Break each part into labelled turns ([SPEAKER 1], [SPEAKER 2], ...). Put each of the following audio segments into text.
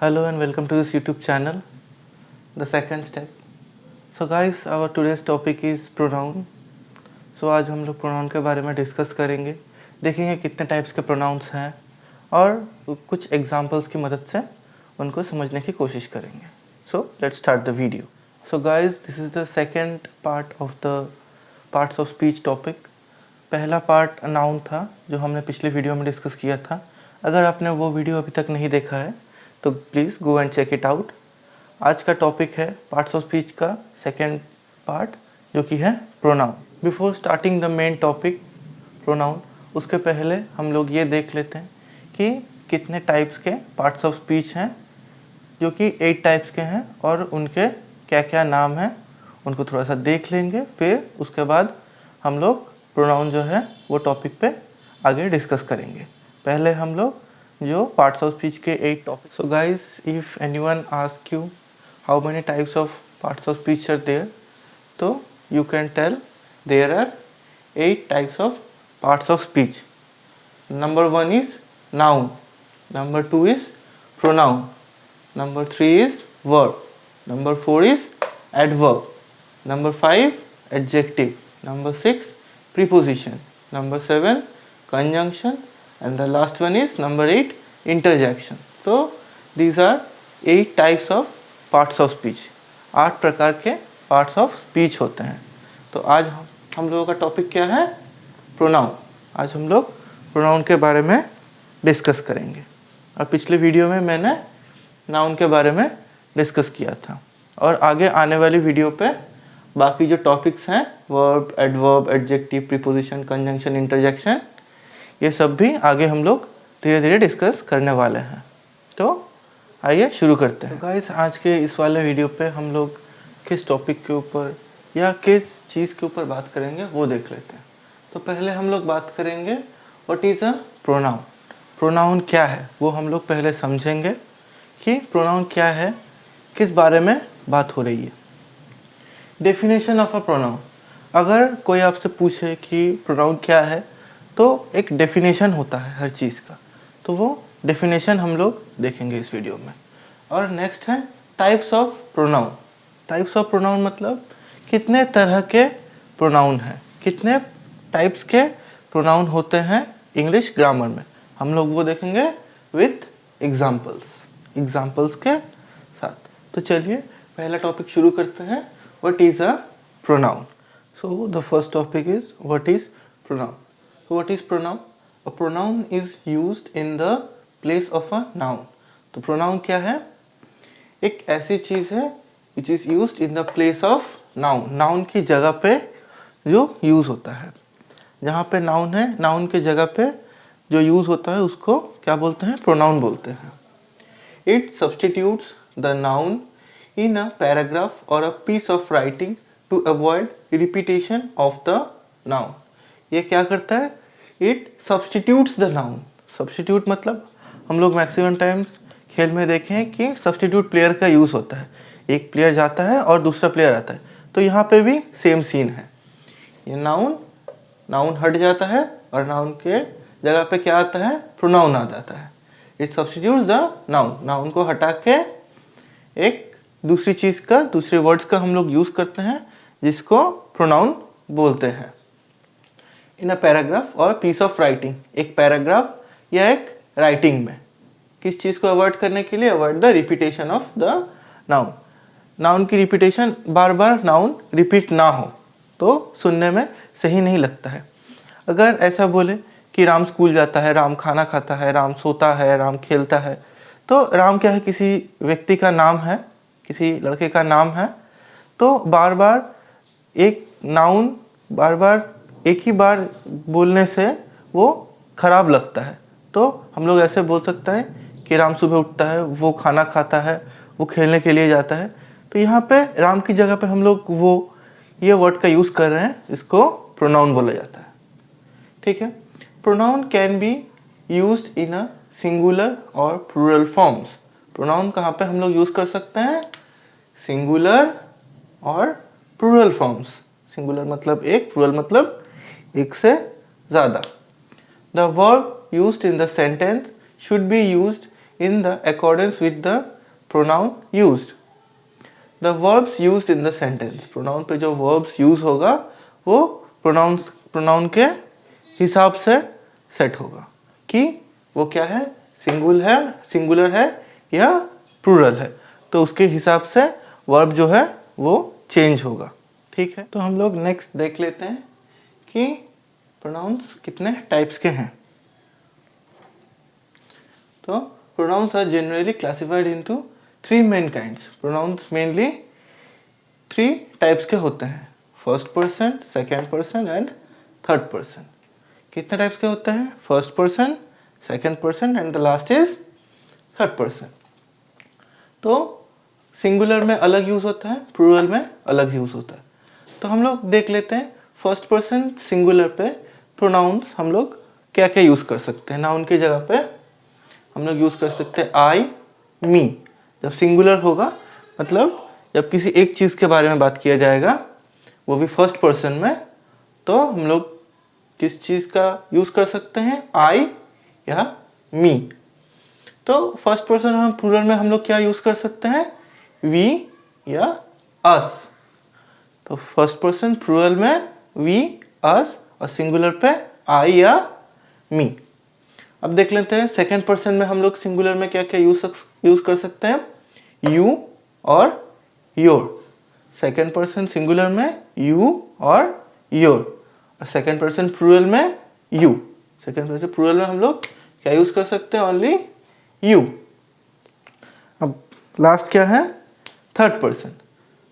[SPEAKER 1] Hello and welcome to this YouTube channel, the second step. So guys, our today's topic is pronoun. So आज हम लोग pronoun के बारे में discuss करेंगे, देखेंगे कितने टाइप्स के pronouns हैं और कुछ एग्जांपल्स की मदद से उनको समझने की कोशिश करेंगे. So let's start the video. So guys, this is the second part of the parts of speech topic. पहला पार्ट नाउन था जो हमने पिछले वीडियो में डिस्कस किया था. अगर आपने वो वीडियो अभी तक नहीं देखा है तो please go and check it out. आज का टॉपिक है पार्ट्स ऑफ स्पीच का सेकेंड पार्ट जो कि है pronoun. Before starting the main topic pronoun, उसके पहले हम लोग ये देख लेते हैं कि कितने टाइप्स के पार्ट्स ऑफ स्पीच हैं, जो कि 8 टाइप्स के हैं और उनके क्या क्या नाम हैं उनको थोड़ा सा देख लेंगे. फिर उसके बाद हम लोग प्रोनाउन जो है वो टॉपिक पे आगे डिस्कस करेंगे. पहले हम लोग जो पार्ट्स ऑफ स्पीच के 8 topic. So guys, if anyone ask you how many types of parts of speech are there, तो you can tell there are 8 types of parts of speech. Number 1 is noun, number 2 is pronoun, number 3 is verb, number 4 is adverb, number 5 adjective, number 6 preposition, number 7 conjunction, and the last one is number 8 interjection. So these are 8 types of parts of speech. 8 प्रकार के parts of speech होते हैं. तो आज हम लोगों का topic क्या है? प्रोनाउन. आज हम लोग प्रोनाउन के बारे में डिस्कस करेंगे और पिछले वीडियो में मैंने नाउन के बारे में डिस्कस किया था और आगे आने वाली वीडियो पे बाकी जो टॉपिक्स हैं verb, adverb, adjective, preposition, conjunction, interjection, ये सब भी आगे हम लोग धीरे धीरे डिस्कस करने वाले हैं. तो आइए शुरू करते हैं. तो गाइस, आज के इस वाले वीडियो पे हम लोग किस टॉपिक के ऊपर या किस चीज़ के ऊपर बात करेंगे वो देख लेते हैं. तो पहले हम लोग बात करेंगे what is a pronoun. Pronoun क्या है वो हम लोग पहले समझेंगे कि प्रोनाउन क्या है, किस बारे में बात हो रही है. Definition of a pronoun. अगर कोई आपसे पूछे कि प्रोनाउन क्या है तो एक डेफिनेशन होता है हर चीज़ का, तो वो डेफिनेशन हम लोग देखेंगे इस वीडियो में. और नेक्स्ट है types of pronoun. Types of pronoun मतलब कितने तरह के प्रोनाउन हैं, कितने टाइप्स के प्रोनाउन होते हैं इंग्लिश ग्रामर में. हम लोग वो देखेंगे विथ एग्जाम्पल्स के साथ. तो चलिए पहला टॉपिक शुरू करते हैं. What is a pronoun? So the first topic is what is pronoun. So what is pronoun? A pronoun is used in the place of a noun. तो pronoun क्या है? एक ऐसी चीज़ है which is used in the place of noun. Noun की जगह पे जो use होता है. जहाँ पे noun है, noun के जगह पे जो use होता है उसको क्या बोलते हैं? Pronoun बोलते हैं. It substitutes the noun in a paragraph or a piece of writing to avoid repetition of the noun. ये क्या करता है? It substitutes the noun. Substitute मतलब हम लोग मैक्सिमम टाइम्स खेल में देखें कि सब्स्टिट्यूट प्लेयर का यूज़ होता है. एक प्लेयर जाता है और दूसरा प्लेयर आता है. तो यहाँ पे भी सेम सीन है. ये नाउन हट जाता है और नाउन के जगह पे क्या आता है? प्रोनाउन आ जाता है. It substitutes the noun. Noun को हटा के एक दूसरी चीज़ का, दूसरे वर्ड्स का हम लोग यूज़ करते हैं जिसको प्रोनाउन बोलते हैं. इन अ पैराग्राफ और पीस ऑफ राइटिंग. एक पैराग्राफ या एक राइटिंग में किस चीज़ को अवॉइड करने के लिए? Avoid the repetition of the noun. Noun की रिपीटेशन, बार बार नाउन रिपीट ना हो तो सुनने में सही नहीं लगता है. अगर ऐसा बोले कि राम स्कूल जाता है, राम खाना खाता है, राम सोता है, राम खेलता है, तो राम क्या है? किसी व्यक्ति का नाम है, किसी लड़के का नाम है. तो बार बार एक नाउन बार बार एक ही बार बोलने से वो खराब लगता है. तो हम लोग ऐसे बोल सकते हैं कि राम सुबह उठता है, वो खाना खाता है, वो खेलने के लिए जाता है. तो यहाँ पे राम की जगह पे हम लोग वो ये वर्ड का यूज़ कर रहे हैं, इसको प्रोनाउन बोला जाता है. ठीक है. Pronoun can be used in a singular और प्लूरल फॉर्म्स. प्रोनाउन कहाँ पे हम लोग यूज़ कर सकते हैं? सिंगुलर और प्लूरल फॉर्म्स. सिंगुलर मतलब एक, प्लूरल मतलब एक से ज़्यादा. The verb used in the sentence should be used in the accordance with the pronoun used. The verbs used in the sentence, pronoun पे जो verbs use होगा वो pronoun के हिसाब से सेट होगा कि वो क्या है, सिंगुलर है या प्लूरल है, तो उसके हिसाब से वर्ब जो है वो चेंज होगा। ठीक है, तो हम लोग नेक्स्ट देख लेते हैं कि प्रोनाउंस कितने टाइप्स के हैं। तो pronouns are generally classified into 3 main kinds. Pronouns mainly 3 types के होते हैं, first person, second person and third person. कितने टाइप्स के होते हैं, first person, second person and the last is third person. तो सिंगुलर में अलग यूज होता है, प्लूरल में अलग यूज होता है। तो हम लोग देख लेते हैं फर्स्ट पर्सन सिंगुलर पे प्रोनाउंस हम लोग क्या क्या यूज कर सकते हैं। नाउन की जगह पे हम लोग यूज कर सकते हैं आई, मी। जब सिंगुलर होगा मतलब जब किसी एक चीज के बारे में बात किया जाएगा वो भी फर्स्ट पर्सन में, तो हम लोग किस चीज का यूज कर सकते हैं, आई या मी। तो फर्स्ट पर्सन हम प्लूरल में हम लोग क्या यूज कर सकते हैं, वी या अस। तो फर्स्ट पर्सन प्लूरल में वी, अस और सिंगुलर पे आई या मी। अब देख लेते हैं सेकंड पर्सन में हम लोग सिंगुलर में क्या क्या यूज कर सकते हैं, यू और योर। सेकंड पर्सन सिंगुलर में यू और योर, और सेकंड पर्सन प्लूरल में यू। सेकंड पर्सन प्लूरल में हम लोग क्या यूज कर सकते हैं, ओनली यू। अब लास्ट क्या है, थर्ड पर्सन।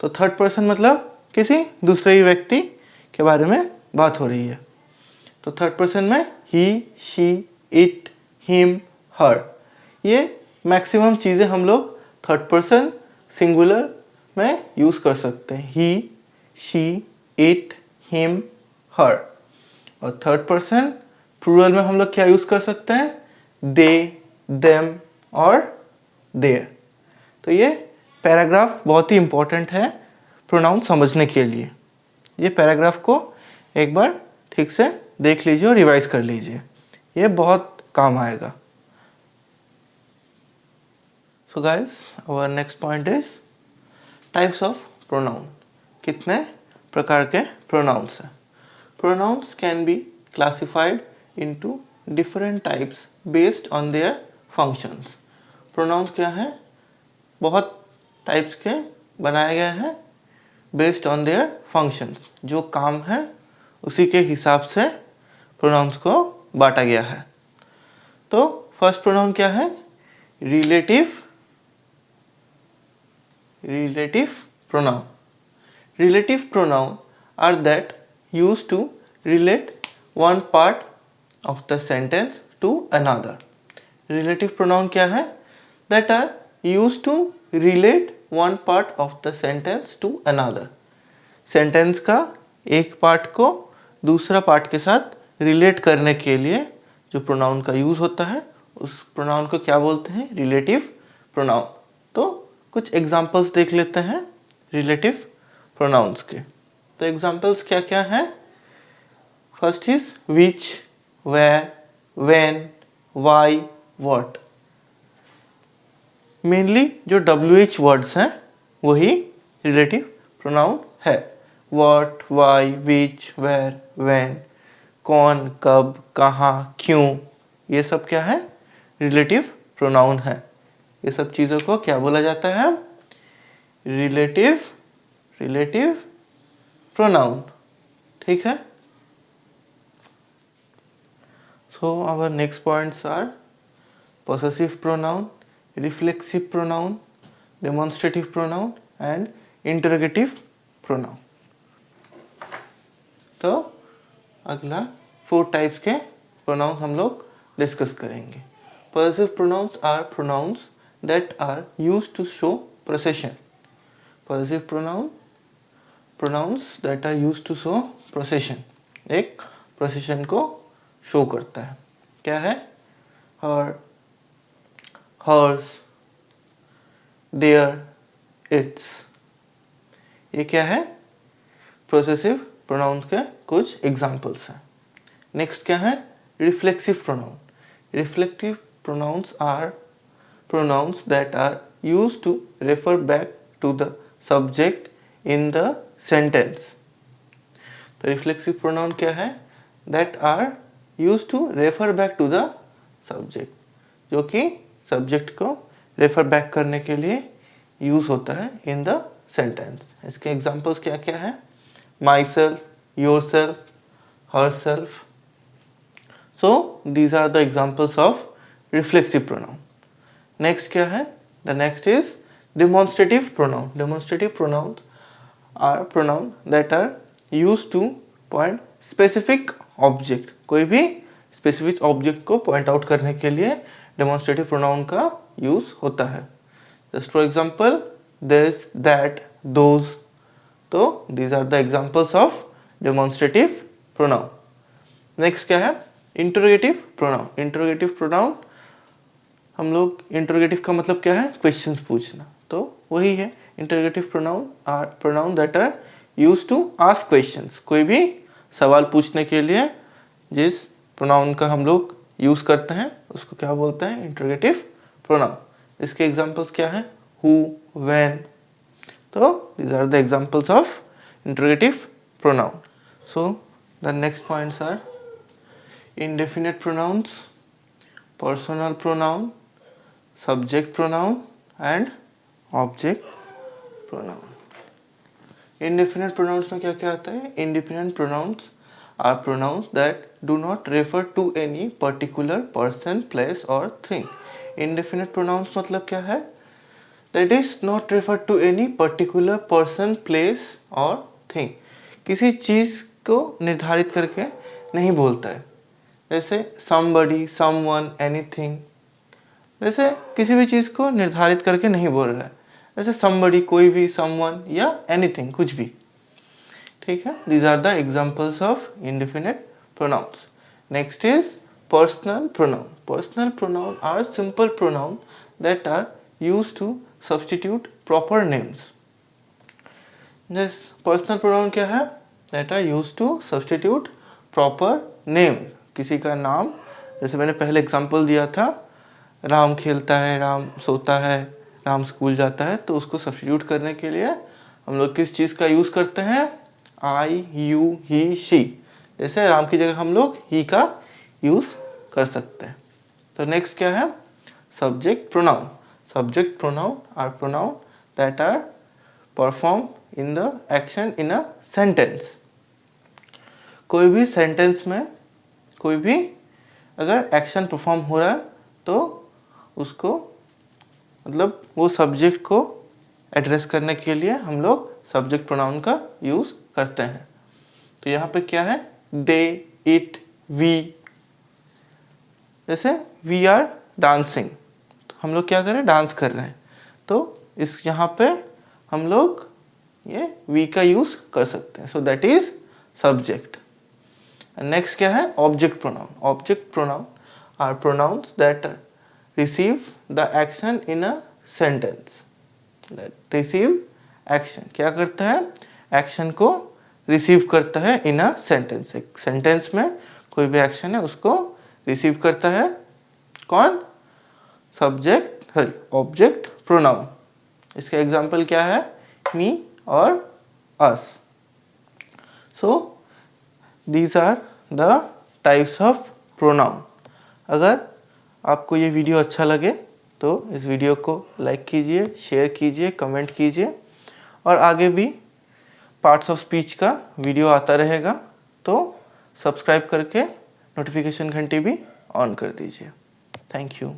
[SPEAKER 1] तो थर्ड पर्सन मतलब किसी दूसरे ही व्यक्ति के बारे में बात हो रही है। तो थर्ड पर्सन में ही, शी, इट, हिम, हर, ये मैक्सिमम चीज़ें हम लोग थर्ड पर्सन सिंगुलर में यूज कर सकते हैं, ही, शी, इट, हिम, हर। और थर्ड पर्सन प्लूरल में हम लोग क्या यूज कर सकते हैं, दे, देम और देयर। तो ये पैराग्राफ बहुत ही इंपॉर्टेंट है प्रोनाउन समझने के लिए। ये पैराग्राफ को एक बार ठीक से देख लीजिए और रिवाइज कर लीजिए, ये बहुत काम आएगा। So guys, our next point is types of pronoun. कितने प्रकार के प्रोनाउंस हैं। Pronouns can be classified into different types based on their functions. Pronouns क्या है, बहुत टाइप्स के बनाए गए हैं बेस्ड ऑन देयर फंक्शंस। जो काम है उसी के हिसाब से प्रोनाउंस को बांटा गया है। तो फर्स्ट प्रोनाउन क्या है, relative pronoun. Relative pronoun are that used to relate one part of the sentence to another. Relative pronoun क्या है, that are used to relate one part of the sentence to another. Sentence का एक part को दूसरा part के साथ relate करने के लिए जो प्रोनाउन का यूज होता है उस प्रोनाउन को क्या बोलते हैं, रिलेटिव प्रोनाउन। तो कुछ एग्जांपल्स देख लेते हैं रिलेटिव प्रोनाउंस के। तो एग्जांपल्स क्या क्या हैं, first is which, where, when, why, what. Mainly जो WH वर्ड्स हैं वही रिलेटिव प्रोनाउन है। What, why, which, where, when, कौन, कब, कहाँ, क्यों, ये सब क्या है, रिलेटिव प्रोनाउन है। ये सब चीज़ों को क्या बोला जाता है, रिलेटिव प्रोनाउन। ठीक है। So our next points are possessive pronoun, reflexive pronoun, demonstrative pronoun and interrogative pronoun। तो अगला 4 टाइप्स के प्रोनाउंस हम लोग डिस्कस करेंगे। possessive pronouns are pronouns that are used to show possession। possessive pronouns that are used to show possession, एक possession को show करता है। क्या है, her, hers, their, its, ये क्या है, possessive pronouns के कुछ एग्जाम्पल्स हैं। नेक्स्ट क्या है, reflexive pronoun. Reflective pronouns are pronouns that are used to refer back to the subject in the sentence. तो reflexive pronoun क्या है? That are used to refer back to the subject, जो कि subject को refer back करने के लिए use होता है in the sentence. इसके examples क्या क्या है? Myself, yourself, herself. So these are the examples of reflexive pronoun. Next क्या है? The next is demonstrative pronoun. Demonstrative pronouns are pronoun that are used to point specific object. कोई भी specific object को point out करने के लिए demonstrative pronoun का use होता है. Just for example, this, that, those. तो these are the examples of demonstrative pronoun. Next क्या है? Interrogative pronoun. Interrogative pronoun, हम लोग इंटरोगेटिव का मतलब क्या है? क्वेश्चंस पूछना. तो वही है interrogative pronoun are pronoun that are used to ask questions. कोई भी सवाल पूछने के लिए जिस प्रोनाउन का हम लोग यूज करते हैं उसको क्या बोलते हैं? Interrogative pronoun. इसके एग्जांपल्स क्या है? Who, when. तो these are the examples of interrogative pronoun. So the next points are indefinite pronouns, personal pronoun, subject pronoun and object pronoun. Indefinite pronouns में क्या क्या आता है? Indefinite pronouns are pronouns that do not refer to any particular person, place or thing. Indefinite pronouns मतलब क्या है? That is not refer to any particular person, place or thing. किसी चीज को निर्धारित करके नहीं बोलता है. जैसे somebody, someone, anything. जैसे किसी भी चीज़ को निर्धारित करके नहीं बोल रहा है. जैसे somebody कोई भी, someone या anything कुछ भी. ठीक है? These are the examples of indefinite pronouns. Next is personal pronoun. Personal pronoun are simple pronoun that are used to substitute proper names. Yes, personal pronoun क्या है? That are used to substitute proper name. किसी का नाम, जैसे मैंने पहले example दिया था, राम खेलता है, राम सोता है, राम स्कूल जाता है, तो उसको सब्स्टिट्यूट करने के लिए हम लोग किस चीज़ का यूज़ करते हैं? आई, यू, ही, शी. जैसे राम की जगह हम लोग ही का यूज़ कर सकते हैं. तो नेक्स्ट क्या है? Subject pronoun. Subject pronoun are pronoun that are perform in the action in a sentence. कोई भी सेंटेंस में कोई भी अगर एक्शन परफॉर्म हो रहा है तो उसको मतलब वो सब्जेक्ट को एड्रेस करने के लिए हम लोग सब्जेक्ट प्रोनाउन का यूज़ करते हैं. तो यहाँ पे क्या है? दे, इट, वी. जैसे वी आर डांसिंग, तो हम लोग क्या कर रहे हैं? डांस कर रहे हैं. तो इस यहाँ पे हम लोग ये वी का यूज़ कर सकते हैं. So that is subject. Next क्या है? Object pronoun. Object pronoun are pronouns that receive the action in a sentence. Receive action क्या करता है? एक्शन को रिसीव करता है इन अ सेंटेंस. एक सेंटेंस में कोई भी एक्शन है उसको रिसीव करता है. कौन? Subject, object pronoun. इसका एग्जाम्पल क्या है? मी और अस. सो These are the types of pronoun. अगर आपको ये वीडियो अच्छा लगे तो इस वीडियो को लाइक कीजिए, शेयर कीजिए, कमेंट कीजिए और आगे भी पार्ट्स ऑफ स्पीच का वीडियो आता रहेगा तो सब्सक्राइब करके नोटिफिकेशन घंटी भी ऑन कर दीजिए. Thank you.